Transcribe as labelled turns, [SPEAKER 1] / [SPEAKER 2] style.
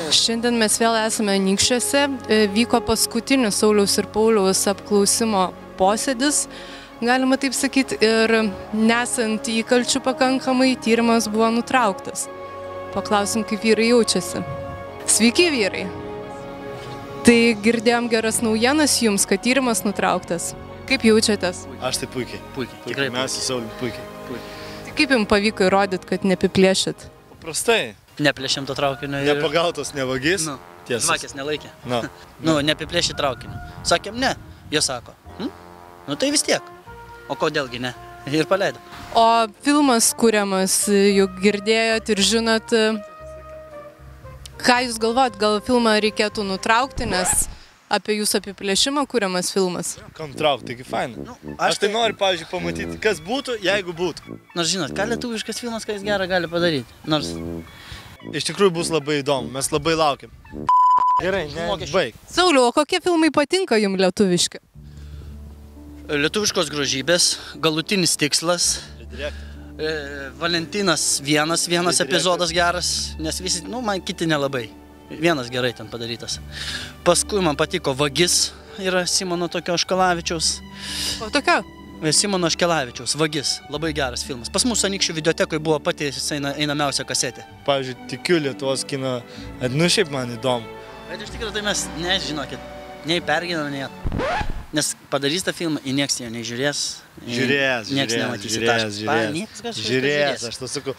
[SPEAKER 1] Šiandien mes vėl esame Anykščiuose. Vyko paskutinis Sauliaus ir Pauliaus apklausimo posėdis, galima taip sakyti, ir nesant įkalčių pakankamai, tyrimas buvo nutrauktas. Paklausim, kaip vyrai jaučiasi. Sveiki, vyrai! Tai girdėjom geras naujienas jums, kad tyrimas nutrauktas. Kaip jaučiatės?
[SPEAKER 2] Aš tai puikiai.
[SPEAKER 3] Tikrai
[SPEAKER 2] mes su Sauliumi puikiai.
[SPEAKER 1] Tai kaip jums pavyko įrodyti, kad neapiplėšit?
[SPEAKER 2] Paprastai.
[SPEAKER 3] Neplėšėm to traukinio ir...
[SPEAKER 2] Nepagautas nevagys.
[SPEAKER 3] Žvakės nelaikė.
[SPEAKER 2] Nu,
[SPEAKER 3] neapiplėšė traukinio. Sakėm, ne. Jie sako, nu tai vis tiek. O kodėlgi ne? Ir paleido.
[SPEAKER 1] O filmas kuriamas, juk girdėjot ir žinot, ką jūs galvojat, gal filmą reikėtų nutraukti, nes apie jūsų apiplėšimą kuriamas filmas?
[SPEAKER 2] Kam traukti, taigi faina. Aš tai noriu, pavyzdžiui, pamatyti, kas būtų, jeigu būtų.
[SPEAKER 3] Nors žinot, ką lietuviškas filmas, ką jis gerą gali padaryti. Nors...
[SPEAKER 2] Iš tikrųjų bus labai įdomu, mes labai laukiam. Gerai, baig.
[SPEAKER 1] Sauliau, o kokie filmai patinka jums lietuviški?
[SPEAKER 3] Lietuviškos grožybės, galutinis tikslas. Valentinas vienas epizodas geras, nes visi, man kiti nelabai. Vienas gerai ten padarytas. Paskui man patiko Vagis, yra Simono tokio Škelavičiaus.
[SPEAKER 1] O tokio?
[SPEAKER 3] Simono Škelavičiaus, Vagis, labai geras filmas. Pas mūsų Anykščių videotekoje buvo pati einamiausia kasetė.
[SPEAKER 2] Pavyzdžiui, tikiu Lietuvos kino, šiaip man įdomu.
[SPEAKER 3] Bet iš tikrųjų tai mes, nežinokit, nei perginam, nei... Nes padarys tą filmą, į nieks jo nežiūrės.
[SPEAKER 2] Žiūrės,
[SPEAKER 3] nieks nematys.
[SPEAKER 2] aš to sakau.